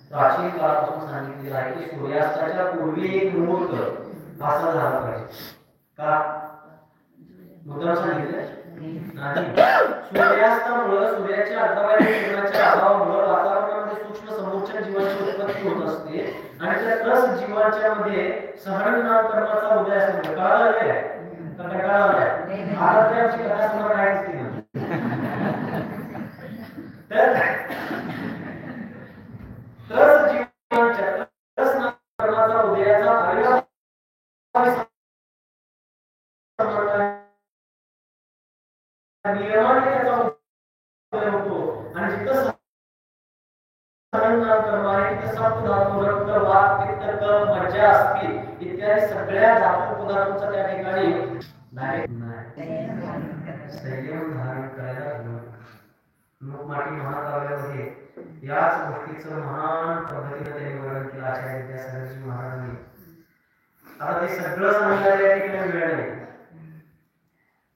प्राचीन काळापासून सांगितलेलं आहे की सूर्यास्ताच्या पूर्वी एक मुहूर्त असा झाला पाहिजे. का मुद्दाम सांगितलं नाही. सूर्यास्तामुळे सूर्याच्या अल्ट्राव्हायोलेट किरणाच्या अभावामुळे वातावरणामध्ये सूक्ष्म समोरच्या जीवांची उत्पत्ती होत असते आणि त्या रस जीवांच्या मध्ये सहननाकर्माचा उदय असतो. कळालं काय? कळालं आता ते आमची कथा समोर काय असते ना तर जीवांच्या रसनाकर्माचा उदयाचा अविनाभावी नियमाने त्याचा उदय होतो आणि जिथं सहननाकर्म आहे तिथं सप्त धातू रक्त वात पित्त कफ मज्जा असतील इत्यादी सगळ्या धातू पदार्थांचा त्या ठिकाणी संयम धारण करायला हवं. लोकमाटी महाकाव्यामध्ये याच गोष्टीचं महान पद्धतीने त्यांनी वर्णन केलं आचार्य विद्यासागरजी महाराजांनी. आता ते सगळं सांगायला या ठिकाणी वेळ नाही,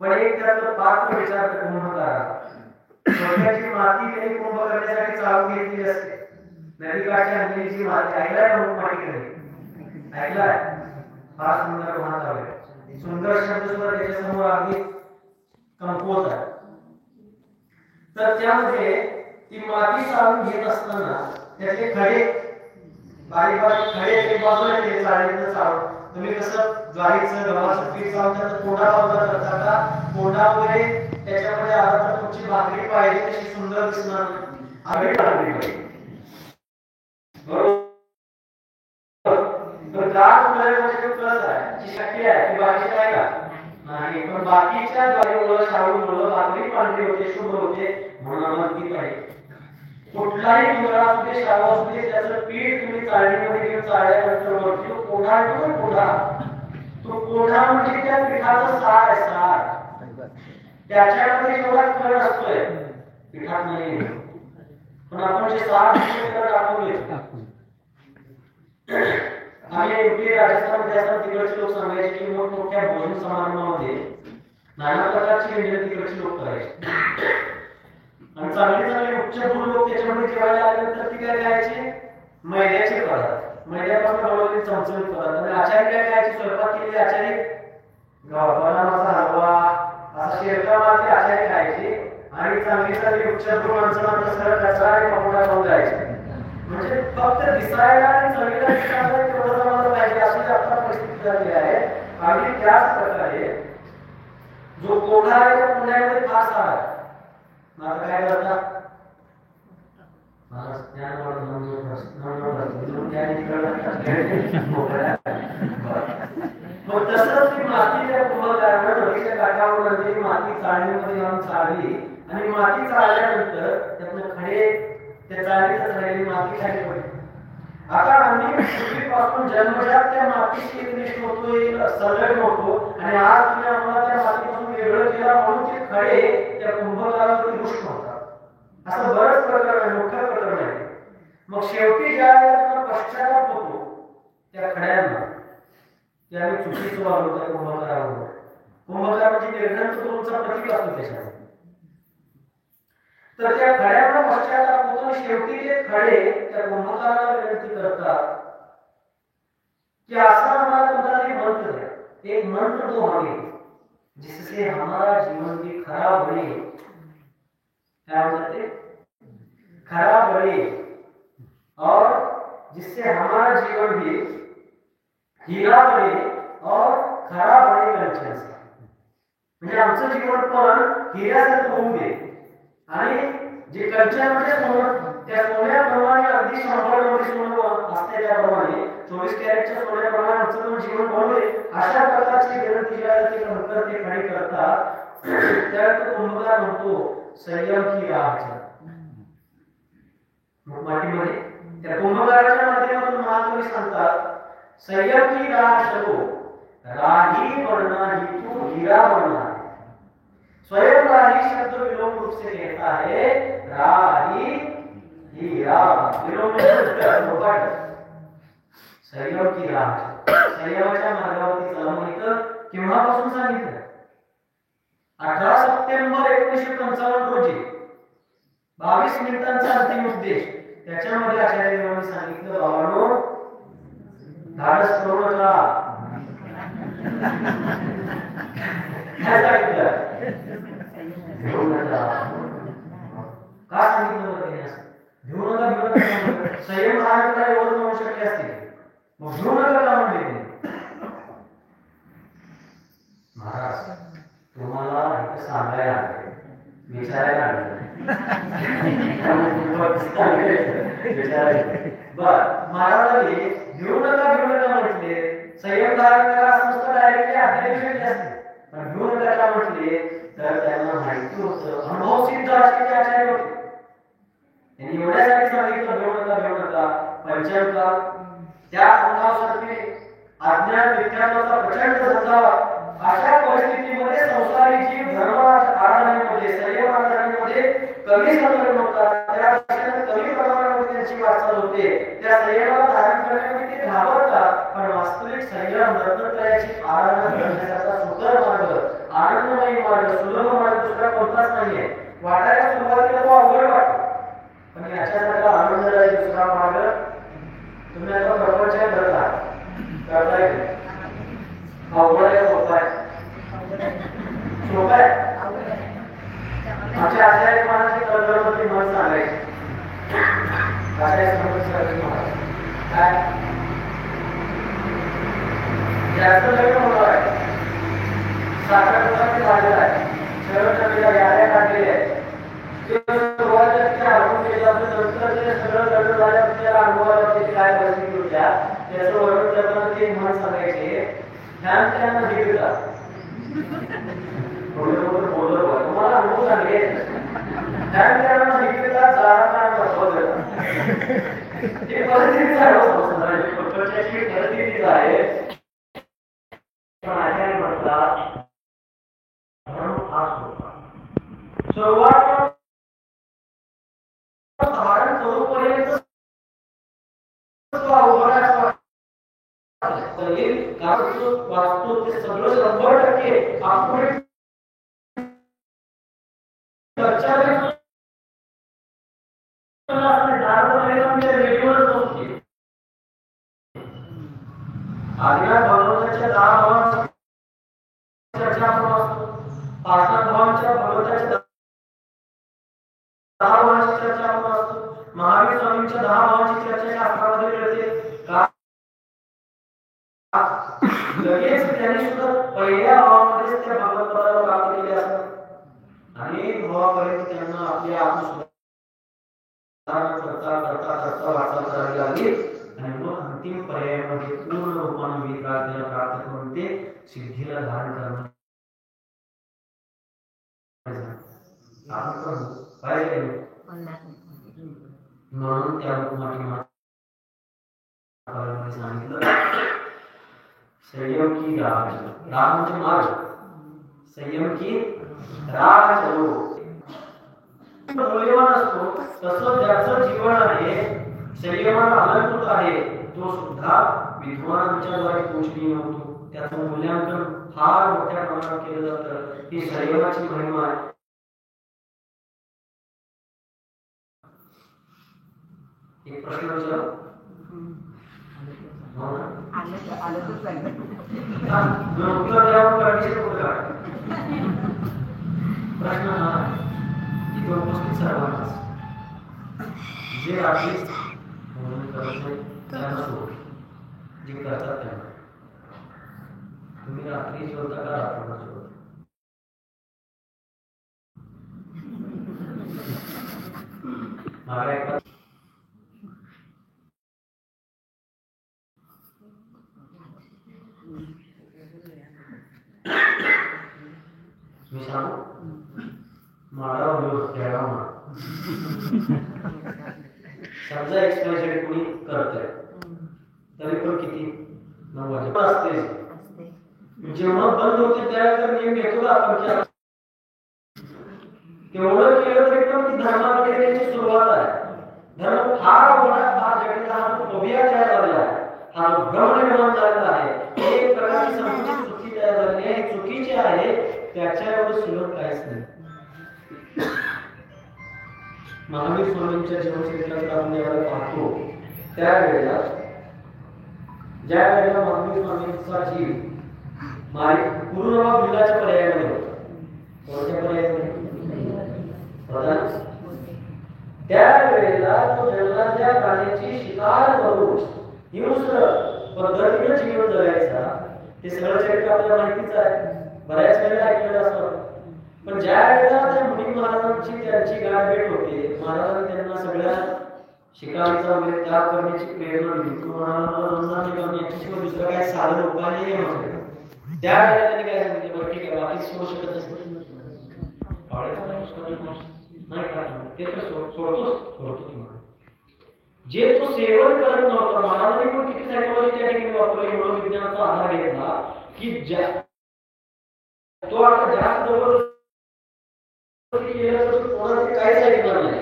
पण एक त्यातलं पात्र विचारतं कुंभकारा. सोन्याची माती त्यांनी कुंभ करण्यासाठी चालून घेतली असते. नदीकाठच्या अंजलीची माती ऐकलाय लोकमाटीकडे? ऐकलाय? फार सुंदर महाकाव्य, सुंदर शब्द सुद्धा त्याच्यासमोर अगदी कमकुवत आहे. तर त्यामध्ये ती माती चालून घेत असताना त्याचे खडे बारीक बारीक खडे एक बाजूला ते चाळीतनं चालून तुम्ही कसं ज्वारीचं गव्हाचं पीठ चालून त्याचं कोंडा बाजूला करता का? कोंडा वगैरे त्याच्यामध्ये आला तर तुमची भाकरी पाहिजे तशी सुंदर दिसणार नाही. बरोबर. तर जाड उकळण्यामध्ये जो कस आहे जी शक्ती आहे ती बाकी काय का नाही, पण बाकीच्या ज्वारीमुळे शाळूमुळे भाकरी पांढरी होते, शुभ होते म्हणून आम्हाला ती पाहिजे. कुठलाही मुलगा असू दे, शाळा असू दे, त्याचं पीठ तुम्ही चाळणीमध्ये घेऊन चाळल्यानंतर वरती कोंढा येतो ना कोंढा, तो कोंढा म्हणजे त्या पिठाचं सार आहे. सार त्याच्यामध्ये जेवढा कण असतोय पिठात नाही, पण आपण जे सार टाकून आम्ही युपी राजस्थानमध्ये असताना तिकडचे लोक सांगायचे की मोठमोठ्या भोजन समारंभामध्ये नाना प्रकारची व्यंजन तिकडचे लोक करायचे आणि चांगले चांगले उच्चभ्रू लोक त्याच्यामध्ये जेवायला आल्यानंतर ती काय करायचे? मैद्याचे पदार्थ, मैद्यापासून बनवलेले चमचमीत पदार्थ. आणि आचार्य काय करायचे? स्वयंपाक केलेले आचार्य बदामाचा हलवा असा शेरका मारते आचार्य खायचे आणि चांगली चांगली उच्चभ्रू माणसं सरळ कचरा आणि पकोडा खाऊन जायचे. म्हणजे फक्त दिसायला आणि चवीला दिसायला तेवढं जमायला पाहिजे अशी आता परिस्थिती झाली आहे. आणि त्याच प्रकारे जो कोंढा आहे त्या कोंढ्यामध्ये फार सार आहे. आता काय करतात? मग तसंच ती माती त्या कुंभकारानं नदीच्या काठावर नदीची माती चाळणीमध्ये जाऊन चाळली आणि माती चाळल्यानंतर त्यातनं खडे त्या चाळणीत राहिलेली माती खाली पडली. आता आम्ही पूर्वीपासून जन्मजात त्या मातीशी एकनिष्ठ होतो, एक संलग्न होतो आणि आज तुम्ही आम्हाला त्या मातीपासून वेगळं केला म्हणून ते खडे त्या कुंभकारावरती रुष्ट होतात. असं बरंच प्रकरण आहे, मोठं प्रकरण आहे. मग शेवटी ज्या वेळेला पश्चाताप होतो त्या खड्यांना की आम्ही चुकीचं वागलो त्या कुंभकारावर. कुंभकार म्हणजे निर्धन तुमचा प्रतीक असतो त्याच्यामध्ये. तर त्या खड्यांना पश्चाताप होतो आणि शेवटी ते खडे त्या कुंभकाराला विनंती करतात कि ऐसा हमारा तुम्हारा मंत्र है, एक मंत्र दो हमें जिससे हमारा जीवन भी खराब बने. क्या बोलते? खराब बने और जिससे हमारा जीवन भी हीरा बने और खराब बने कंचन से. म्हणजे आमचं जीवन पण हिऱ्यासारखं होऊ दे आणि जे कंचनमध्ये सोनं त्या सोन्याप्रमाणे अगदी 100 सोनं असते त्याप्रमाणे 24 कॅरेटच्या सोन्याप्रमाणे आमचं पण जीवन बनवले अशा प्रकारची विनंती ज्यावेळेला ते नंतर ते खडे करतात त्यावेळेला तो कुंभकार म्हणतो संयम की राह. मातीमध्ये त्या कुंभकाराच्या माध्यमातून महाकवी सांगतात संयम की राह चलो राही बनना ही तू हीरा बनना. स्वयं राही शब्द विलोम रूप से कहता है राही हीरा. विलोम संयम की राह, संयमाच्या मार्गावरती चला. म्हणून केव्हापासून सांगितलं? 18 सप्टेंबर 1955 रोजी 22 मिनिटांचा अंतिम उद्देश. त्याच्यामध्ये आचार्यांनी सांगितलं बाबांनो धाडस करू नका. काय सांगितलं? घेऊ नका. का सांगितलं बरं त्याने असं? घेऊ नका घेऊ नका. संयम धारण करायला एवढं म्हणू शक्य असते, मग घेऊ नका का म्हणले? महाराज तुम्हाला इथं सांगायला आले, विचारायला आले. बर महाराजांनी घेऊ नका म्हटले, संयम धारण करा असं नुसतं डायरेक्टली आज्ञा असते. पण घेऊ नका का म्हटले तर त्यांना माहिती होतं, अनुभव सिद्ध असलेले आचार्य होते. त्यांनी एवढ्यासाठी सांगितलं घेऊ नका. पंचमकाल त्या अंगावरती अज्ञान विज्ञानाचा प्रचंड झंझावात. अशा परिस्थितीमध्ये संसारी जीव धर्म आराधनेमध्ये संयम आराधनेमध्ये कमी संलग्न होतात. त्या कमी प्रमाणामध्ये त्यांची वाटचाल होते. त्या संयमाला धारण करण्यामध्ये ते घाबरतात. पण वास्तविक संयम रत्नत्रयाची आराधना करण्याचा सुकर मार्ग, आनंदमयी मार्ग, सुलभ मार्ग दुसरा कोणताच नाहीये. वाटायला सुरुवातीला तो अवघड वाटतो, पण याच्यासारखा आनंददायी दुसरा मार्ग तुम्ही आता प्रपंच करताय. अवघड आहे सोपा आहे? सोपा आहे. आमच्या आचार्य महाराजांचे कलगरमध्ये मन सांगायचे. आचार्य महाराज काय जास्त लग्न होणार आहे, साखरपुड्याचे झालेलं आहे, शरद याद्या काढलेल्या आहेत. सुरुवातीला हरवून गेला, नंतर ते सगळं लग्न झाल्यावर त्याला अनुभवाला त्याची काय परिस्थिती होत्या त्याचं वर्णन करताना ते मन सांगायचे. ध्यान त्यांना दिलं थोडं बोललं तुम्हाला अनुभव सांगे. ध्यान त्यांना दिलं जाणार ते परिस्थिती परिस्थितीच आहे. आचार्य म्हणतात सुरुवात धारण करूपर्यंत वास्तू ते सगळं 100% आपण आदिनाथ भगवंताच्या 10 भावांची चर्चा आपण वाचतो. पाचनाथ भावांच्या भगवंताच्या 10 भावांची चर्चा आपण वाचतो. महावीर स्वामींच्या 10 भावांची चर्चा शास्त्रामध्ये मिळते. लगेच त्यांनी सुद्धा पहिल्या भावामध्येच त्या भगवंताला प्राप्त केले असतात. अनेक भावापर्यंत त्यांना आपली आत्मसुधारणा करता वाटचाल करावी लागली आणि मग अंतिम पर्यायामध्ये पूर्ण रूपाने विरागला प्राप्त करून ते सिद्धीला धारण करणं आपण पाहिजे. म्हणून त्या रूपाने सांगितलं संयम की राह चलो. राह म्हणजे मार्ग, संयम की राह चलो. मूल्यवान असतो तसं ज्याचं जीवन आहे संयमाला अलंकृत आहे तो सुद्धा विद्वानांच्या द्वारे पोचनीय होतो. त्याचं मूल्यांकन फार मोठ्या प्रमाणात केलं जातं. ही संयमाची महिमा आहे. एक प्रश्न विचारू प्रश्न हा की उपस्थित सर्वांनाच जे रात्री त्यांना सोड, जे करतात त्यांना तुम्ही रात्री जेवता का रात्रभर जेवता? मागा एक मी सांगू मारा समजा एक्सप्रेशन कोणी करतोय तरी पण किती 9 वाजेपर्यंत असते. जेव्हा बंद होते त्यावेळेस नियम घेतो आपण तेवढं केलं तरी पण ती धर्माकडे त्याची सुरुवात आहे. धर्म फार होण्यात हा जगाचा हा फोबिया तयार झालेला आहे. हा भ्रम निर्माण झालेला आहे. एक प्रकारची संकुचित चुकी तयार झालेली आहे. चुकीची आहे त्याच्या एवढं सुलभ काहीच नाही. महावीर स्वामींच्या जीवनचरित्रात आपण यावेळेला पाहतो त्यावेळेला ज्या वेळेला महावीर स्वामींचा जीव पूर्णवा बिलाच्या पर्यायामध्ये होता, कोणत्या पर्यायामध्ये त्यावेळेला तो जंगलातल्या प्राण्याची शिकार करून हिंस्र पद्धतीने जीवन जगायचा. ते सगळं चरित्र आपल्याला माहितीच आहे, बऱ्याच वेळेला ऐकलेलं असतं. पण ज्या वेळेला त्या मुनी महाराजांची त्यांची गाठभेट होते, महाराजांनी त्यांना सगळ्या शिकारीचा वगैरे त्याग करण्याची प्रेरणा दिली. याच्याशिवाय दुसरं काय साधन उपाय नाही आहे. त्यावेळेला त्यांनी काय सांगितलं, बरं ठीक आहे, बाकी सोडू शकत नसतं नाही का, ते तर सोडतो जे तो सेवन करत नव्हता. महाराजांनी पण किती सायकोलॉजी त्या ठिकाणी वापरली, मनोविज्ञानाचा आधार घेतला की तो आता जास्त जबरदस्ती केलं तर कोणाचे काहीच ऐकणार नाही.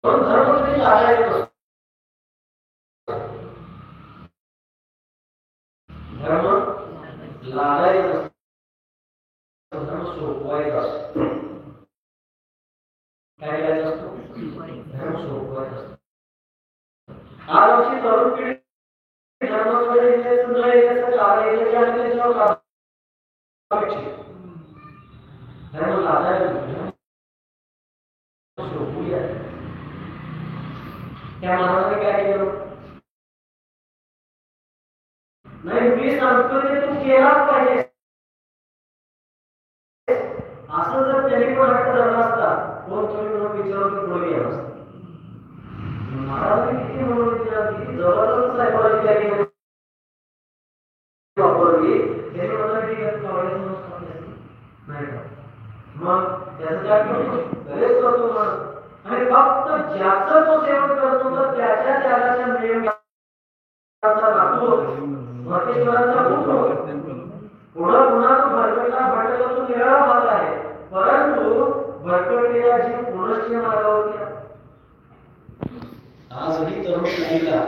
धर्म कधी लागायचं नसतो, धर्म लागायचं नसतो, धर्म सोपवायचा असतो. काय करायचं असतो, धर्म सोपवायचा असतो. आज आमची तरुण पिढी धर्माकडे येण्याचं न येण्याचं कारण आहे आणि त्याच्यावर धर्म लागायला सोपूया. त्या महाराजांनी काय केलं, नाही मी सांगतो ते तू केलाच पाहिजे असं जर त्यांनी पण हट्ट धरला असता, कोण तुम्ही म्हणून विचारून पुढे गेला असता. महाराजांनी किती म्हणून किती जबरदस्त सायकोलॉजी त्या ठिकाणी वापरली. त्यांनी म्हटलं ठीक आहे, नाही का, मग त्याचं त्याग बरेच करतो म्हणून. आणि फक्त ज्याचं तो सेवन करतो तर त्याच्या त्यागाच्या नियमाचा राहतो, भक्तेश्वरांचा पुत्र पुन्हा पुन्हा तो भरकटला तो निराळा भाग आहे. परंतु भरकटलेला जीव पुनश्च मार्गावरती. आजही तरुण पिढीला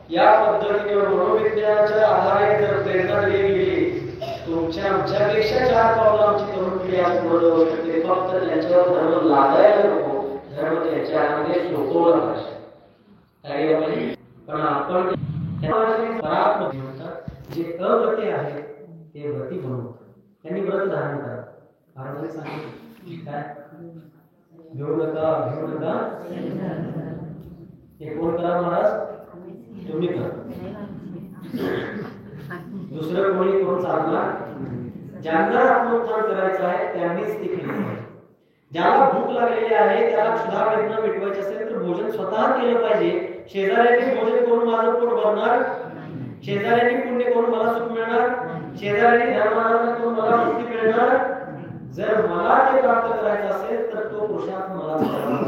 या पद्धतीने मनोविज्ञानाच्या आधारे जर प्रेरणा दिली गेली, तुमच्या आमच्यापेक्षा 4 पावलं आमची तरुण पिढी आज पुढे जाऊ शकते. फक्त त्यांच्यावर धर्म लागायला नको, धर्म त्याच्यामध्ये सोपवला पाहिजे. काय पाहिजे, पण आपण जे अव्रती आहे ते व्रती बनवतात. त्यांनी व्रत धारण करा. महाराजांनी सांगितलं काय, घेऊ नका हे कोण करा, महाराज तुम्ही करा, दुसरं कोणी कोण चालणार. ज्यांना आत्मोत्थान करायचं आहे त्यांनीच ते केलं पाहिजे. ज्याला भूक लागलेली आहे त्याला क्षुधा वेदना मिटवायची असेल तर भोजन स्वतः केलं पाहिजे. शेजाऱ्यांनी भोजन करून माझं पोट भरणार, शेजाऱ्यांनी पुण्य करून मला सुख मिळणार, शेजाऱ्यांनी धर्माराधना करून मला मुक्ती मिळणार. जर मला ते प्राप्त करायचं असेल तर तो पुरुषार्थ मला करावा.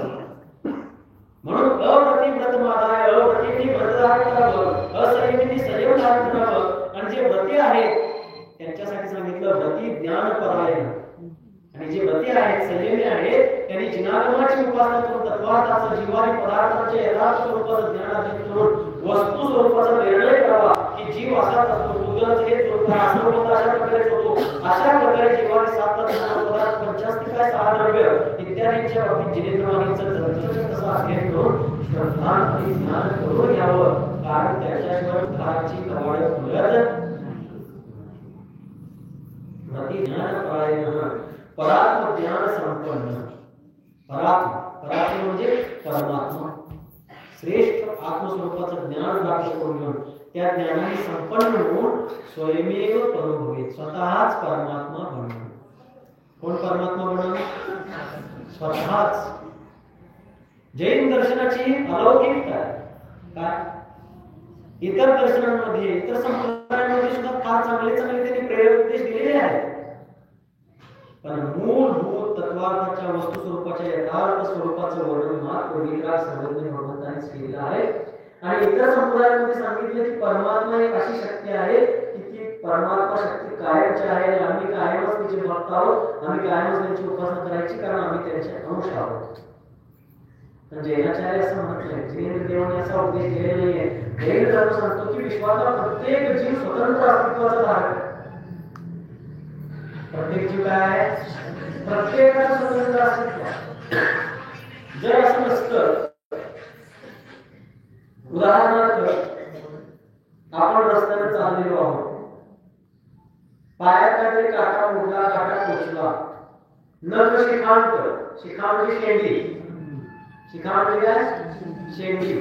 म्हणून अप्रति व्रत मानाय, अप्रति व्रत धारण करावं, असंयमी संयम धारण करावं. आणि जे व्रती आहेत त्यांच्यासाठी सांगितलं व्रती ज्ञान परायण. आणि जे व्रती आहेत, संयमी आहेत, त्यांनी जिनागमाची उपासना करून तत्वार्थाचं जीवारी पदार्थांच्या यथार्थ स्वरूपाचं ज्ञान अर्जित करून वस्तू स्वरूपाचा निर्णय करावा की जीव असाच असतो, भूगोलाचं हेच स्वरूप आहे, असं होतं अशा प्रकारेच होतो. अशा प्रकारे जीवाने 7 पदार्थ, पंचास्तिकाय 6 द्रव्य इत्यादींच्या बाबतीत जिनेंद्रवाणीचं तसं अध्ययन करून श्रद्धान आणि ज्ञान करून घ्यावं. कारण त्याच्याशिवाय उद्धाराची कवाडे खुलत. व्रती ज्ञान परायण, परात्म ज्ञान संपन्न. परात्म म्हणजे परमात्मा, श्रेष्ठ आत्मस्वरूपाचं ज्ञान प्राप्त करून घेऊन त्या ज्ञानाने संपन्न होऊन स्वयमेव अनुभवेत, स्वतःच परमात्मा बनवणे. कोण परमात्मा बनवणे? स्वतःच. जैन दर्शनाची अलौकिकता काय, इतर दर्शनांमध्ये, इतर संप्रदायांमध्ये सुद्धा फार चांगले त्यांनी प्रेरक उपदेश दिलेले आहेत. पण मूलभूत तत्वार्थाच्या वस्तू स्वरूपाच्या यथार्थ स्वरूपाचं वर्णन मात्र विराट सर्वज्ञ भगवंतांनीच केलेलं आहे. आणि इतर संप्रदायांमध्ये सांगितले की परमात्मा एक अशी शक्ती आहे की ती परमात्मा शक्ती कायमची आहे. आम्ही कायमच तिचे भक्त आहोत, आम्ही कायमच त्यांची उपासना करायची, कारण आम्ही त्यांचे अंश आहोत. पण जैनाचार्य असं म्हटलंय, जिनेंद्र देवाने असा उपदेश केलेला नाहीये. जैन धर्म सांगतो की विश्वातला प्रत्येक जीव स्वतंत्र अस्तित्वाचा धारक आहे. प्रत्येक जीव काय आहे? प्रत्येकाचं स्वतंत्र अस्तित्व. जर असं नसतं, उदाहरणार्थ आपण रस्त्याने चाललेलो आहोत, पायात काहीतरी काटा मोडला, काटा टोचला, नख शिखांड शेंडी, शिखांड काय शेंडी,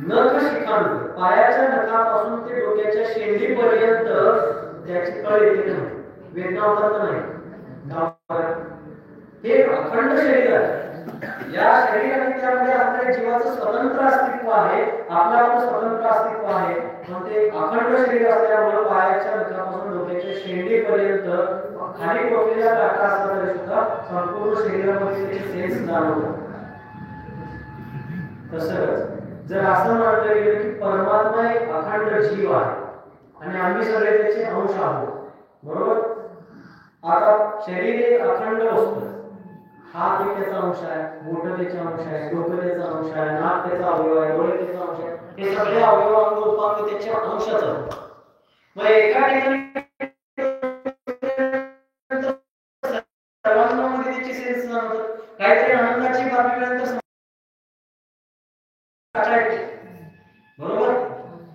नख शिखांड, पायाच्या नखापासून ते डोक्याच्या शेंडीपर्यंत त्याची कळ येते नाही, वेदना होतात नाही. हे अखंड शरीर आहे. या शरीराने त्यामध्ये आपल्या जीवाचं स्वतंत्र अस्तित्व आहे, आपलं स्वतंत्र अस्तित्व आहे. पण ते अखंड शरीर असल्यामुळे पायाच्या नखापासून डोक्याच्या शेंडीपर्यंत खाली टोचलेला काटा असला तरी सुद्धा संपूर्ण शरीरामध्ये त्याचे सेन्स जाणवतात. तसंच जर असं म्हटलं गेलं की परमात्मा एक अखंड जीव आहे आणि आम्ही सगळे त्याचे अंश आहोत, बरोबर. आता शरीर एक अखंड वस्तू, हात एक त्याचा अंश आहे, बोट त्याचा अंश आहे, डोकं त्याचा अंश आहे, नाक त्याचा अवयव आहे, डोळे त्याचा अंश आहे. हे सगळे अवयव अंग उपांग त्याच्या अंशाच आहेत. मग एका ठिकाणी सर्वांमध्ये त्याची सेन्स जाणवतात. काहीतरी आनंदाची बातमी मिळाल्यानंतर बरोबर,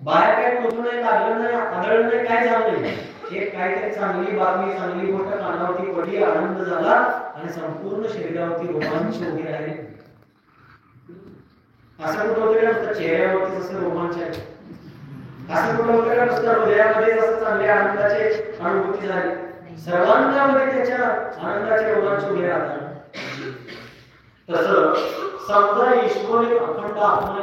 बाहेर काही टोचून नाही, लागलं नाही, आढळलं नाही, काय झालं नाही, एक काहीतरी चांगली बातमी, चांगली गोष्ट कानावरती पडली, आनंद झाला आणि संपूर्ण शरीरावरती रोमांच उभी राहिले. असं कुठं होतं का नुसतं चेहऱ्यावरती जसं रोमांच आहे, असं कुठं होतं का नुसतं हृदयामध्ये जसं चांगल्या आनंदाची अनुभूती झाली, सर्वांगामध्ये त्याच्या आनंदाचे रोमांच उभे राहतात. तसं समजा ईश्वर एक अखंड आत्मा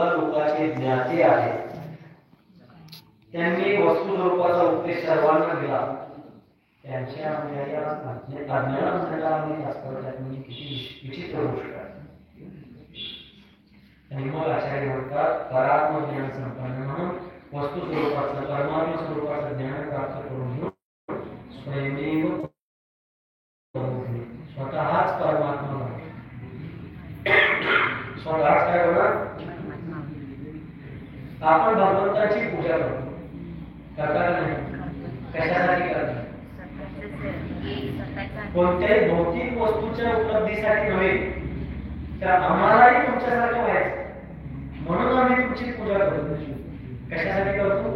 लोकांचे ज्ञाते आहेत, त्यांनी वस्तू स्वरूपाचा उपदेश सर्वांना दिला. त्यांच्या किती विचित्र गोष्ट आहे. आणि मग आचार्य म्हणतात परात्म ज्ञान संपन्न म्हणून वस्तू स्वरूपाचं परमात्मा स्वरूपाचं ज्ञान प्राप्त करून घेऊन स्वयमेव स्वतःच परमात्मा बनतो. स्वतःच काय होणार? आपण भगवंताची पूजा करतो, करता नाही? कशासाठी करतो? कोणत्याही भौतिक वस्तूच्या उपलब्धीसाठी नव्हे, तर आम्हालाही तुमच्यासारखं व्हायचं म्हणून आम्ही तुमची पूजा करतो. कशासाठी करतो?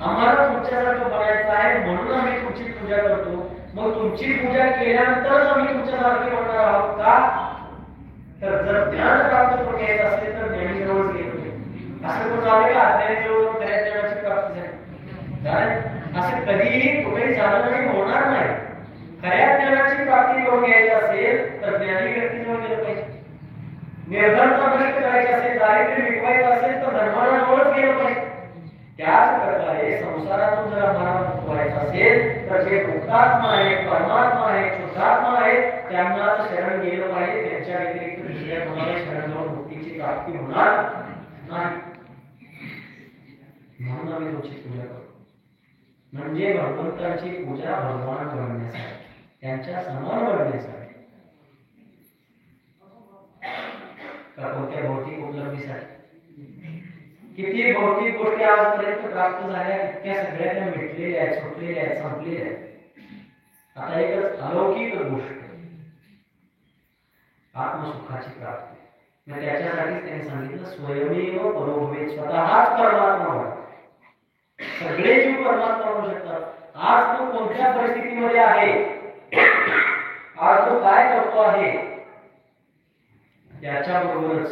आम्हाला तुमच्यासारखं बनायचं आहे म्हणून आम्ही तुमची पूजा करतो. मग तुमची पूजा केल्यानंतरच आम्ही तुमच्यासारखे बनणार आहोत का? तर जर ज्ञान प्राप्त करून घ्यायचं असेल तर ज्ञानी जवळच गेलो. असं कोण झाले का अज्ञानी जवळ खऱ्या ज्ञानाची प्राप्ती झाली? असं कधीही कुठेही झालं नाही, होणार नाही. खऱ्या ज्ञानाची प्राप्ती करून घ्यायची असेल तर ज्ञानी व्यक्तीजवळ गेलं पाहिजे. निर्धनता नष्ट करायची असेल, दारिद्र्य मिटवायचं असेल तर धर्माजवळच गेलं पाहिजे. त्याच प्रकारे संसारातून जर आम्हाला मुक्त व्हायचं असेल तर जे मुक्तात्मा आहे, परमात्मा आहे, शुद्धात्मा आहे, त्यांनाच शरण गेलं पाहिजे. त्यांच्या व्यतिरिक्त दुसऱ्या कोणाला शरण जाऊन मुक्तीची प्राप्ती होणार नाही. म्हणून आम्ही तुमची पूजा करतो. म्हणजे भगवंताची पूजा भगवान बनण्यासाठी, त्यांच्या समान बनण्यासाठी, का कोणत्या भौतिक उपलब्धीसाठी. किती भौतिक गोष्टी आजपर्यंत प्राप्त झाल्या, इतक्या सगळ्या त्या मिटलेल्या आहेत, सुटलेल्या आहेत, संपलेल्या आहेत. आता एकच अलौकिक गोष्ट, आत्मसुखाची प्राप्ती. मग त्याच्यासाठी त्यांनी सांगितलं स्वयमेव परोभवे, स्वतःच परमात्मा व्हा. सगळे जीव परमात्मा होऊ शकतात. आज तो कोणत्या परिस्थितीमध्ये आहे, आज तो काय करतो आहे, त्याच्याबरोबरच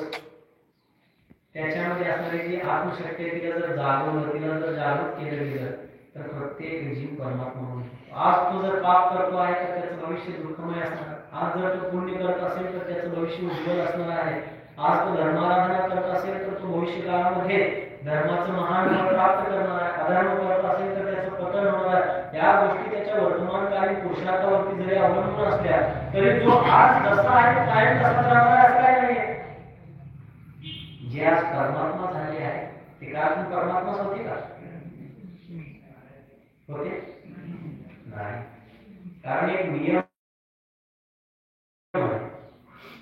त्याच्यामध्ये असणारी जी आत्मशक्ती आहे तिला जर जागवलं, तिला जर जागृत केलं गेलं तर प्रत्येक जीव परमात्मा होऊ शकतो. आज तो जर पाप करतो आहे तर त्याचं भविष्य दुःखमय असणार. आज जर तो पुण्य करत असेल तर त्याचं भविष्य उज्ज्वल असणार आहे. आज तो धर्माराधना करत असेल तर तो भविष्य काळामध्ये धर्माचं महान फळ प्राप्त करणार आहे. अधर्म करत असेल तर त्याचं पतन होणार आहे. या गोष्टी त्याच्या वर्तमानकालीन पुरुषार्थावरती जरी अवलंबून असल्या तरी जो आज जसा आहे कायम तसाच राहणार आहे असं काय नाहीये. जे आज परमात्मा झाले आहे ते काय आपण परमात्माच होते का? होते नाही. कारण एक नियम,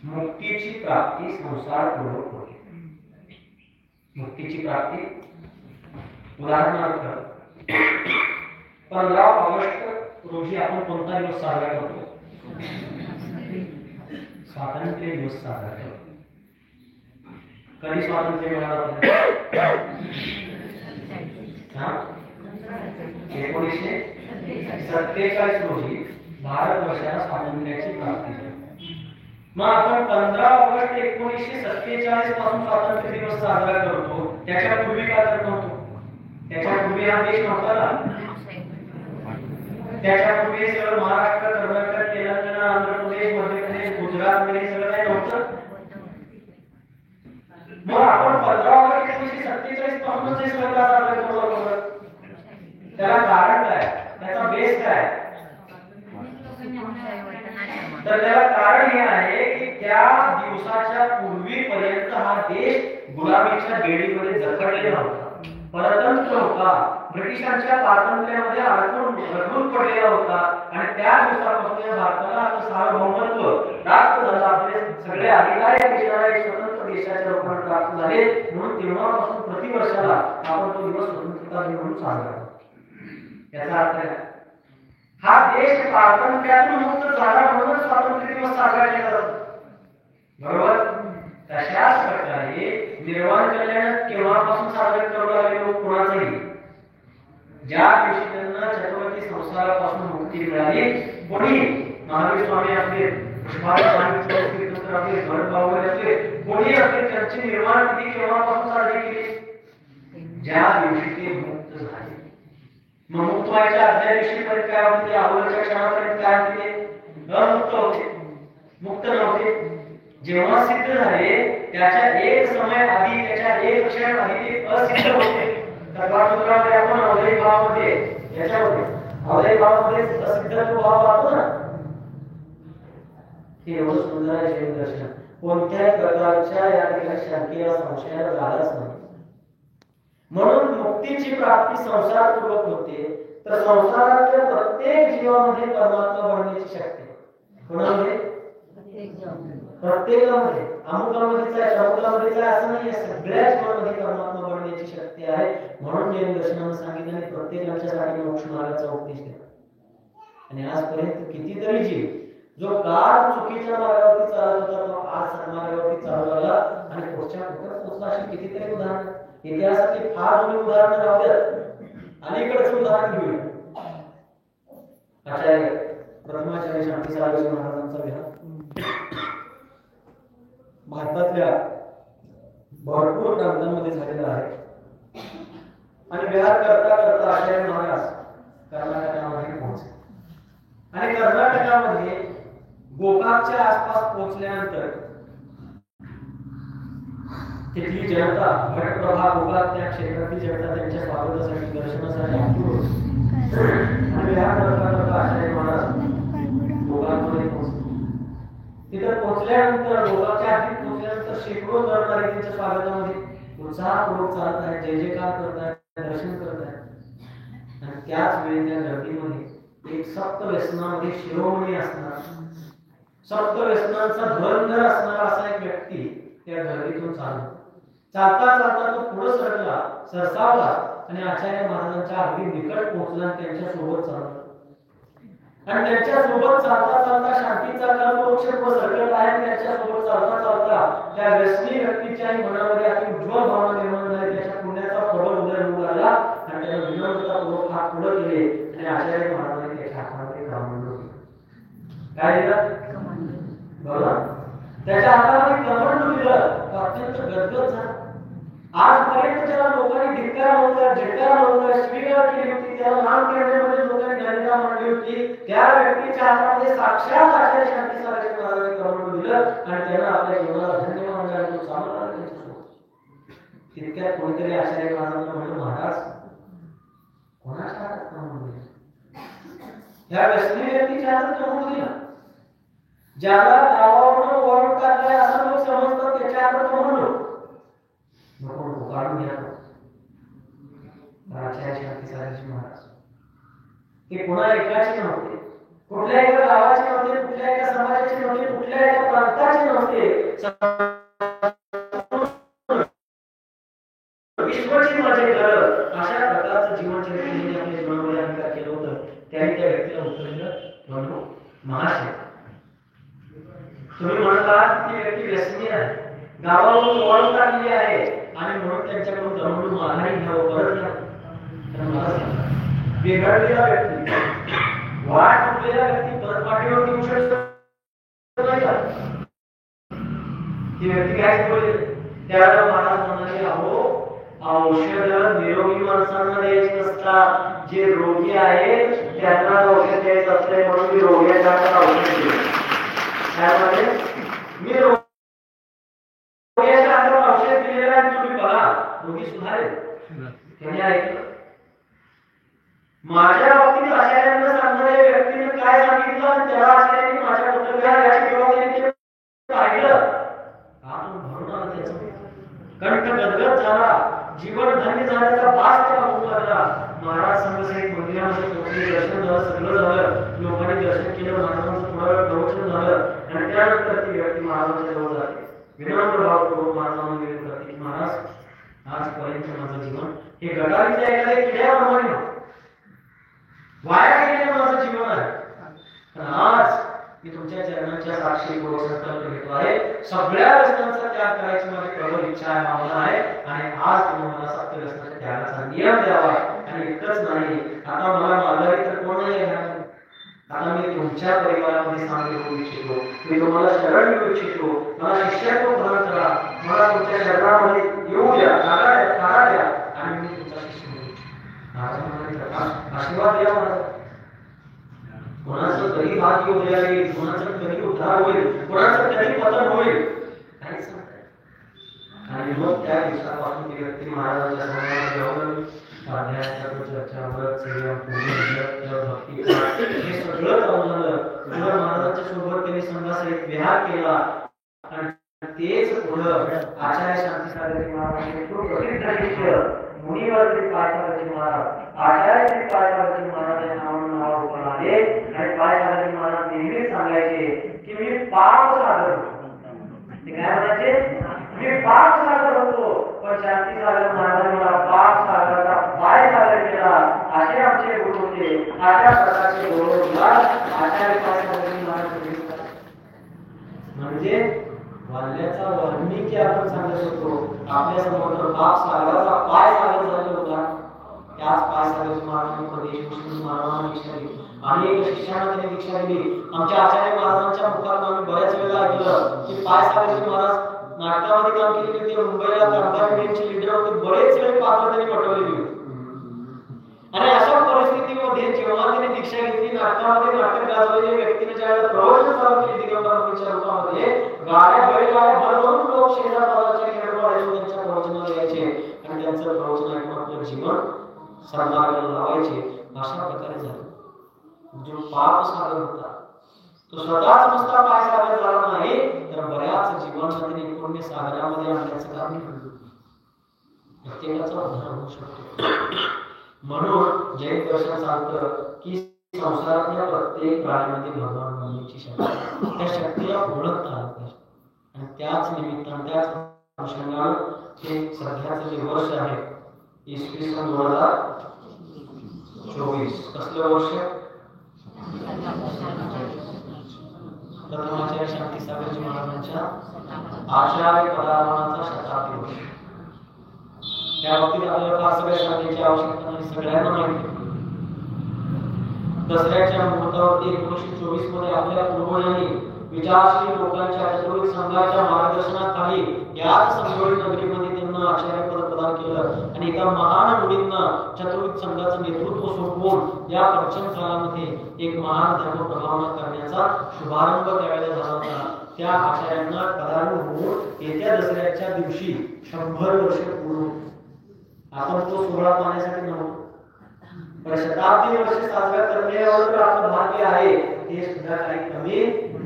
मुक्तीची प्राप्ती संसारपूर्वक होते. मुक्तीची प्राप्ती उदाहरणार्थ 15 ऑगस्ट रोजी आपण कोणता दिवस साजरा करतो? स्वातंत्र्य दिवस साजरा करतो. कधी स्वातंत्र्य मिळालं? 1947 रोजी भारतवर्षाला स्वातंत्र्याची प्राप्ती झाली. मग आपण 15 ऑगस्ट 1947 पासून स्वातंत्र्य दिवस साजरा करतो. त्याच्यापूर्वी काय करत नव्हतो? त्याच्यापूर्वी हा देश नव्हता ना. त्याच्यापूर्वी सगळं महाराष्ट्र, कर्नाटक, तेलंगणा, आंध्र प्रदेश, मध्य प्रदेश, गुजरात मध्ये सगळं काय नव्हतं. मग आपण 15 ऑगस्ट 1947 पासूनच हे सगळं साजरा करतो. त्याला कारण काय? त्याचा बेस काय? तर त्याला कारण हे आहे की त्या दिवसाच्या पूर्वीपर्यंत हा देश गुलामीच्या बेडीमध्ये जखडलेला होता, परतंत्र होता, ब्रिटिशांच्या स्वातंत्र्यामध्ये अडकून पडलेला होता. आणि त्या दिवसापासून या भारताला आता सार्वभौमत्व प्राप्त झालं. आपले सगळे अधिकार या देशाला एक स्वतंत्र देशाच्या रूपाने प्राप्त झाले. म्हणून तेव्हापासून प्रतिवर्षाला आपण तो दिवस स्वतंत्रता दिन म्हणून साजरा करतो. याचा अर्थ काय? हा देश स्वातंत्र्यातून मुक्त झाला म्हणून स्वातंत्र्य दिवस साजरा केला जातो. बरोबर? तशाच प्रकारे निर्वाण कल्याण केव्हापासून साजरे करू लागले लोक? कोणाचंही ज्या दिवशी त्यांना चक्रवर्ती संसारापासून मुक्ती मिळाली, कोणी महावीर स्वामी असले, पुष्पाळ स्वामी असले, भरतभाऊ असले, कोणी असले, त्यांची निर्वाण तिथी केव्हापासून साजरी केली? ज्या दिवशी ते मुक्त झाले. मग मुक्त व्हायच्या आदल्या दिवशी पर्यंत काय होते? अगोदरच्या क्षणापर्यंत काय होते? अमुक्त होते, मुक्त नव्हते. जेव्हा सिद्ध झाले त्याच्या एक समय आधी, त्याच्या एक क्षण आधी ते असिद्ध होते. तत्वसूत्रामध्ये आपण अवैध भावामध्ये, याच्यामध्ये अवैध भावामध्ये असिद्धत्व भाव पाहतो ना. हे एवढं सुंदर आहे जैन दर्शन. कोणत्याही प्रकारच्या या ठिकाणी शंकेला, संशयाला जागाच नाही. म्हणून मुक्तीची प्राप्ती संसारपूर्वक होते. तर संसाराच्या प्रत्येक जीवामध्ये परमात्मा बनण्याची शक्ती कोणामध्ये? प्रत्येकामध्ये. अमुकामध्येच आहे, अमुकामध्येच आहे असं नाही. सगळ्या जीवामध्ये परमात्मा बनण्याची शक्ती आहे. म्हणून जैन दर्शनाने सांगितले प्रत्येकाच्यासाठी मोक्ष मार्गाचा उपदेश दिला. आणि आजपर्यंत कितीतरी जीव जो काळ चुकीच्या मार्गावरती चालत होता तो आज सन्मार्गावरती चालू लागला आणि पुढच्या कुठे पोहोचला. अशी कितीतरी उदाहरण इतिहासाची फार जुनी उदाहरणं लावतात. अलीकडचं उदाहरण घेऊया. आचार्य ब्रह्माचार्य शांतीसागर महाराजांचा विहार भारतातल्या भरपूर प्रांतांमध्ये झालेला आहे. आणि विहार करता करता आचार्य महाराज कर्नाटकामध्ये पोहोचले आणि कर्नाटकामध्ये गोकाकच्या आसपास पोहोचल्यानंतर तिथली जनता घटप्रभा गोकाक त्या क्षेत्रातली जनता त्यांच्या स्वागतासाठी दर्शनासाठी आतुर होती आणि या करता आचार्य महाराज गोकाकमध्ये पोहोचले. तिथे पोहोचल्यानंतर गोकाकच्या हद्दीत पोहोचल्यानंतर शेकडो नरनारी त्यांच्या स्वागतामध्ये उत्साहपूर्वक चालत आहेत, जय जयकार करत आहेत, दर्शन करत आहेत. आणि त्याच वेळी त्या गर्दीमध्ये एक सप्त व्यसनामध्ये शिरोमणी असणारा, सप्त व्यसनांचा धुरंधर असणारा असा एक व्यक्ती त्या गर्दीतून चालला. चालता चालता तो पुढे सरकला, सरसावला आणि आचार्य महाराजांच्या अगदी निकट पोहोचला आणि त्यांच्या सोबत चालला. आणि त्यांच्या सोबत चालता चालता शांतीचा कल्पवृक्ष सरकत आहे. त्यांच्या सोबत चालता चालता त्या व्यसनी व्यक्तीच्या मनामध्ये अति उज्ज्वल भावना निर्माण झाली. त्याच्या पुण्याचा प्रबळ उदय होऊ लागला आणि त्याने विनम्रतापूर्वक हात पुढे केले आणि आचार्य महाराजांनी त्याच्या हातामध्ये कमंडलू दिलं. काय दिलं? बघा, त्याच्या हातामध्ये कमंडलू दिलं. अत्यंत गदगद झाला. आजपर्यंत ज्याला लोकांनी धिक्कार लावला, झटकार लावला, स्वीकार केली होती, त्याला नाम करण्यामध्ये लोकांनी ज्ञानिका म्हणली होती, त्या व्यक्तीच्या हातामध्ये साक्षात आचार्य शांती सागराचे महाराजांनी कमंडलू दिलं आणि त्यानं आपल्या जीवनाला धन्य मानलं आणि तो चालला त्यांच्यासोबत. तितक्यात कोणीतरी आचार्य महाराजांना म्हणलं, महाराज कोणाच्या हातात कमंडलू दिलं? या व्यसनी व्यक्तीच्या हातात कमंडलू दिला. ज्याला गावावरून वळून टाकलाय असं लोक समजतात, त्याच्या हातात कमंडलू नको काढून घ्या. आचार्य शांती सागराचे महाराज ते कोणा एकाचे नव्हते, कुठल्या एका गावाचे नव्हते, कुठल्या एका समाजाचे नव्हते, कुठल्या एका प्रांताचे नव्हते. विश्वाची माझे करत अशा प्रकारचं जीवनचरित्र त्यांनी आपल्या जीवनामध्ये अंगीकार केलं होतं. त्यांनी त्या व्यक्तीला उत्तर दिलं, म्हणून महाशय तुम्ही म्हणतात ती व्यक्ती व्यसनी आहे, गावावरून वळून टाकली आहे आणि म्हणून त्यांच्याकडून कमंडलू माघारी घ्यावं, परत घ्या. तर मला सांगा, बिघडलेला व्यक्ती, वाट चुकलेला व्यक्ती परत पाठीवर येऊ शकतो नाही का? ती व्यक्ती काय बोलली? त्यावेळेला महाराज म्हणाले, अहो औषध निरोगी माणसांना द्यायची नसतात, जे रोगी आहेत त्यांना औषध द्यायचं असते, म्हणून मी रोग्याच्या हातात औषध दिले. त्यामध्ये मी रोग्याच्या हातात औषध दिलेलं आहे, तुम्ही बघा रोगी सुधारेल. त्यांनी ऐकलं. माझ्या बाबतीत आचार्यांना सांगणाऱ्या व्यक्तीने काय सांगितलं आणि त्याला आचार्यांनी माझ्या पुस्तकाला याची जबाबदारी पाहिलं का? म्हणून आला त्याचा कंठ गदगद झाला, जीवन धन्य झाल्याचा भास त्याला होऊ लागला. महाराज संघसहित मंदिरामध्ये पोहोचले, दर्शन झालं, सगळं झालं, लोकांनी दर्शन केलं, महाराजांचं थोडा वेळ प्रवचन झालं आणि त्यानंतर ती व्यक्ती महाराजांच्या जवळ जाते. विनम्र भावपूर्वक महाराजांना निवेदन करते की महाराज आजपर्यंत माझं जीवन हे गटारीच्या एखाद्या किड्याप्रमाणे वाया गेलेलं माझं जीवन आहे, पण आज मी तुमच्या चरणांच्या साक्षी पूर्वक संकल्प घेतो आहे, सगळ्या व्यसनांचा त्याग करायची माझी प्रबळ इच्छा आहे, भावना आहे आणि आज तुम्ही मला सत्य व्यसनाच्या त्यागाचा नियम द्यावा. आणि इतकंच नाही, आता मला माघारी तर कोण नाही येणार, आता मी तुमच्या परिवारामध्ये सामील होऊ इच्छितो, मी तुम्हाला शरण येऊ इच्छितो, मला शिष्यत्व प्रदान करा, मला तुमच्या शरणामध्ये येऊ द्या, काढा द्या आणि मी तुमचा शिष्य होईल. आशीर्वाद द्या मला. कोणाचं कधी भाग्य उदयाला येईल, कोणाचं कधी उद्धार होईल, कोणाचं कधी पतन होईल काही सांगता येत. आणि मग त्या दिवसापासून ती व्यक्ती महाराजांच्या समोर जाऊन स्वाध्यायाच्या चर्चा, व्रत, सेवा, पूजन, भक्ती हे सगळं चालू झालं. महाराजांच्या सोबत त्यांनी संघासहित विहार केला आणि तेच पुढं आचार्य शांती सागराचे महाराजांनी प्रसिद्ध मुनिवर्ती पायसागराचे महाराज, आचार्य श्री पायसागराचे महाराज या नावानं नावारूपाला आले आणि पायसागराचे महाराज नेहमीच सांगायचे की मी पाप सागर होतो. ते काय म्हणायचे? मी पाप सागर होतो, पण शांती सागर महाराजांनी मला पाप सागराचा पाय सागर केला. असे आमचे गुरु होते, अशा प्रकारचे गौरवगार आचार्य पायसागराचे महाराज. म्हणजे वाल्याचा वाल्मिकी आपण सांगत होतो, आपल्या समोर पाप सागराचा पाय सागर झाला होता. त्याच पाय सागराची महाराजांनी प्रदेश महाराजांना दीक्षा दिली, अनेक शिष्यांना त्यांनी दीक्षा दिली. आमच्या आचार्य महाराजांच्या मुखात आम्ही बऱ्याच वेळा ऐकलं की पाय सागराचे महाराज नाटकामध्ये काम केलेले होते, मुंबईला कामगार युनियनचे लीडर होते, बरेच वेळ पात्र त्यांनी पटवलेली होती. आणि अशा परिस्थितीमध्ये जेव्हा तिने दीक्षा घेतली, नाटकामध्ये नाटक गाजवले, व्यक्तीने ज्यावेळेला प्रवचन चालू केले दिगंबराच्या रूपामध्ये, गाड्या बैलगाड्या भरभरून लोक शेजारपाजारच्या खेडेपाड्यातून त्यांच्या प्रवचनाला यायचे आणि त्यांचं प्रवचन ऐकून आपलं जीवन सन्मार्गाला लावायचे. अशा प्रकारे झालं. जो पाप सागर होता तो स्वतःच नुसता पाय सागर झाला नाही, तर बऱ्याच जीवनाला त्याने पुण्य सागरामध्ये आणण्याचं काम केलं. प्रत्येकाचा उद्धार होऊ शकतो. म्हणून जैन दर्शन सांगतं की संसारातल्या प्रत्येक प्राण्यामध्ये भगवान मानण्याची शक्ती, त्या शक्तीला ओळखता आलं पाहिजे. आणि त्याच निमित्तानं त्याच अनुषंगानं हे सध्याचं जे वर्ष आहे इसवी सन 2024, कसलं वर्ष? प्रथमाचार्य शांतीसागरजी महाराजांच्या आचार्य पदार्पणाचा शताब्दी वर्ष. त्या बाबतीत आपल्याला फार सगळ्या सांगण्याची आवश्यकता नाही, सगळ्यांना माहिती. दसऱ्याच्या मुहूर्तावरती 1924 मध्ये आपल्या पूर्वजांनी विचारशील लोकांच्या चतुर्वेद संघाच्या मार्गदर्शनाखाली याच संगोळी नगरीमध्ये त्यांना आचार्य पद प्रदान केलं आणि एका महान मुलींना चतुर्वेद संघाचं नेतृत्व सोपवून या प्रचंड काळामध्ये एक महान धर्म प्रभावना करण्याचा शुभारंभ त्यावेळेला झाला होता. त्या आचार्यांना पदानुरूप येत्या दसऱ्याच्या दिवशी 100 वर्ष पूर्ण. आपण तो सोहळा पाहण्यासाठी नव्हतो, पण शताब्दी वर्ष साजरा करण्यावर आपलं भाग्य आहे हे सुद्धा काही कमी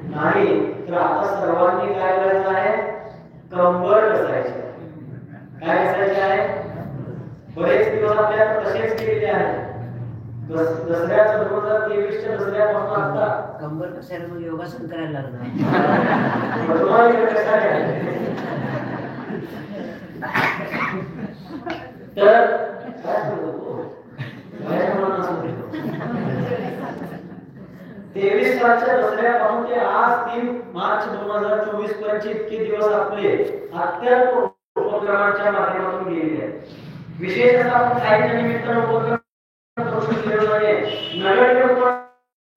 नाही. तर आता सर्वांनी काय करायचं आहे? कंबर कसायचे. काय कसायचे आहे? बरेच दिवस आपल्याला तसेच केलेले आहेत. दसऱ्याच्या 2023 च्या दसऱ्यापासून आता कंबर कसायला मग योगासन करायला लागणार. तर 23 सालच्या दसऱ्यापासून ते आज 3 मार्च 2024 पर्यंत इतके दिवस आपले अत्यंत उपक्रमांच्या माध्यमातून गेलेले आहेत. विशेष असा आपण साहित्य निमित्तानं उपक्रम करू शकलेलो नाही. नगर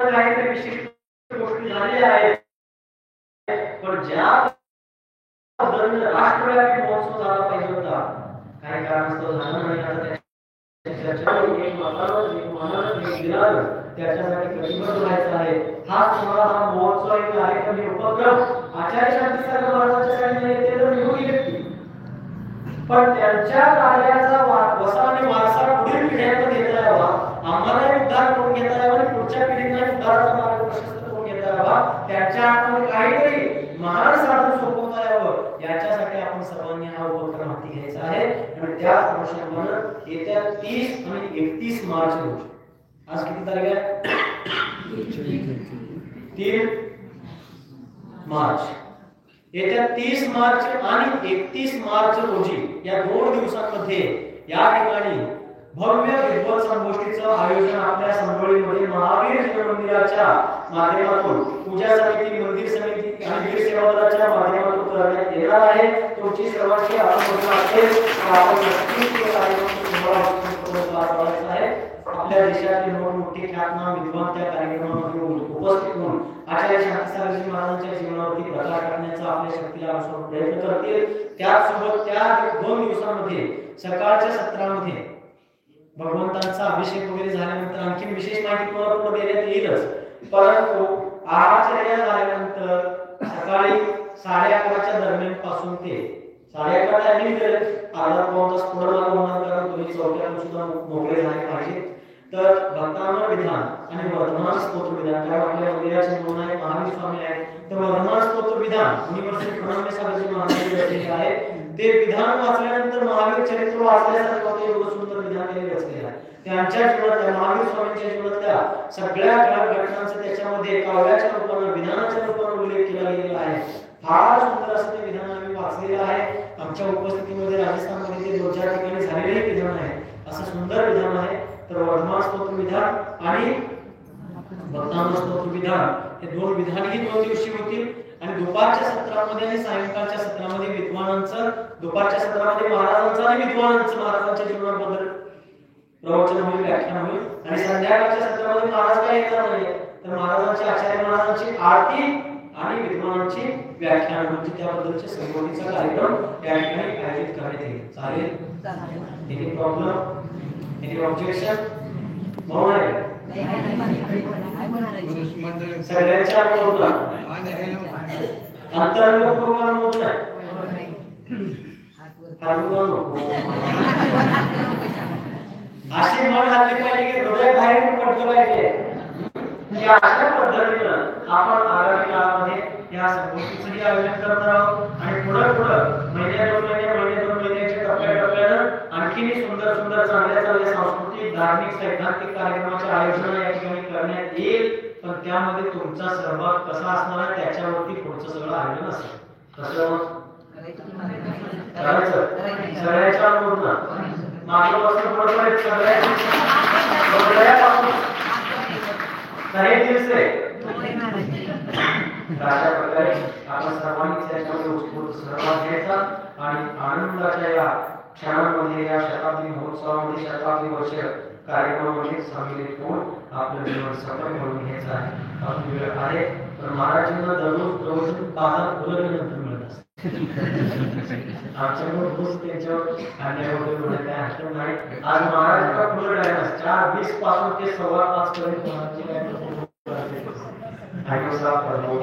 काहीतरी विशिष्ट गोष्टी झालेल्या आहेत, पण ज्या राष्ट्रव्यापी महोत्सव झाला पाहिजे होता, काही कारणास्तव झाला नाही. आता त्याच्यासाठी कटिबद्ध व्हायचं आहे. हा महोत्सव एक कार्यक्रम उपक्रम आचार्य शांतीसागर महाराजांच्या येते तर निघून गेले, पण त्यांच्या कार्याचा वसा आणि वारसा पुढील पिढ्यांना देता यावा, आम्हाला उद्धार करून घेता यावा आणि पुढच्या पिढीला उद्धाराचा मार्ग प्रशस्त करून घेता यावा, त्यांच्या हातामध्ये काहीतरी महान साधन सोपवता यावं, याच्यासाठी आपण सर्वांनी हा उपक्रम हाती घ्यायचा आहे. आणि त्याच अनुषंगानं येत्या 30 आणि 31 मार्च रोजी, आज किती तारीख आहे? 3 मार्च. येत्या 30 मार्च आणि 31 मार्च रोजी या 2 दिवसांमध्ये या ठिकाणी भव्य विद्वत संगोष्ठीचं आयोजन आपल्या संगोळीमध्ये महावीर जैन मंदिराच्या माध्यमातून, पूजा समिती, मंदिर समिती आणि वीर सेवादलाच्या माध्यमातून करण्यात येणार आहे. तुमची सर्वांची आमंत्रण असेल तर आपण नक्कीच हे कार्यक्रम तुम्हाला उत्सुकतेने आहे. आपल्या देशातील मोठमोठे ख्यातनाम विद्वान त्या कार्यक्रमामध्ये उपस्थित होऊन आचार्य शांतीसागरजी महाराजांच्या जीवनावरती प्रकाश टाकण्याचा आपल्या शक्तीला अनुसार प्रयत्न करतील. त्याचसोबत त्या 2 दिवसांमध्ये सकाळच्या सत्रामध्ये भगवंतांचा अभिषेक वगैरे झाल्यानंतर आणखी विशेष माहिती तुम्हाला पुढे देण्यात येईलच, परंतु आचर्य झाल्यानंतर सकाळी 11:30च्या दरम्यान पासून ते 11:30 टायमिंग दिले, अर्धा पाऊण तास पुढे मागे होणार, कारण तुम्ही चौक्यातून सुद्धा मोकळे झाले पाहिजे. तर भक्तांना विधान आणि वर्धमान स्तोत्र विधान, कारण आपल्या मंदिराचे मूळ आहे महावीर स्वामी आहे, तर वर्धमान स्तोत्र विधान युनिव्हर्सिटी प्रणामी सागरजी महाराजांनी रचलेले आहे. ते विधान वाचल्यानंतर महावीर चरित्र वाचल्यासारखं होते, एवढं सुंदर विधान त्यांनी रचलेलं आहे. त्यांच्या जीवनातल्या महावीर स्वामींच्या जीवनातल्या सगळ्या घटनांचा त्याच्यामध्ये काव्याच्या रूपाने विधानाच्या रूपाने उल्लेख केला गेलेला आहे. फार सुंदर असं ते विधान आम्ही वाचलेलं आहे. आमच्या उपस्थितीमध्ये राजस्थानमध्ये ते 2-4 ठिकाणी झालेले विधान आहे. असं सुंदर विधान आहे. तर वर्धमान स्तोत्र विधान आणि भक्तांना स्तोत्र विधान हे 2 विधानही 2 दिवशी होतील. आणि दुपारच्या सत्रामध्ये आणि सायंकाळच्या सत्रामध्ये विद्वानांचं, दुपारच्या सत्रामध्ये महाराजांचं आणि विद्वानांचं महाराजांच्या जीवनाबद्दल प्रवचन होईल, व्याख्यान होईल. आणि संध्याकाळच्या सत्रामध्ये महाराज काय येणार नाही, तर महाराजांची, आचार्य महाराजांची आरती आणि विद्वानांची व्याख्यान म्हणजे त्याबद्दलचे संगोष्ठीचा कार्यक्रम या ठिकाणी आयोजित करण्यात येईल. चालेल? Any problem? Any objection? भाऊ आहे सगळ्यांच्या बोलला अंतरंग पूर्वक होत नाही अशी मन घातली पाहिजे की हृदय बाहेर पडलं पाहिजे की अशा पद्धतीनं आपण आगामी काळामध्ये या गोष्टीचंही आयोजन करणार आहोत आणि पुढं महिन्या दोन महिन्याच्या टप्प्यानं आणखी सुंदर चांगल्या सांस्कृतिक धार्मिक सैद्धांतिक कार्यक्रमाचे आयोजन या ठिकाणी करण्यात येईल पण त्यामध्ये तुमचा सहभाग कसा असणार आहे त्याच्यावरती पुढचं सगळं आयोजन असेल कसं करायचं सगळ्याच्या पूर्ण मागेपासून पुढे सगळ्यापासून काही दिवस अशा प्रकारे आपण सर्वांनी त्याच्यामध्ये उत्स्फूर्त सहभाग घ्यायचा आणि आनंदाच्या या क्षणांमध्ये या शताब्दी महोत्सवामध्ये शताब्दी वर्ष कार्यक्रमामध्ये सामील होऊन आपलं जीवन सफल करून घ्यायचं आहे आपली वेळ आहे तर महाराजांना दररोज बाजार उलटल्यानंतर मिळत असते आमच्याकडे रोज त्यांच्यावर अन्याय वगैरे काय हरकत नाही आज महाराजांना पुढे टाइम 4:20 पासून ते 5:15 पर्यंत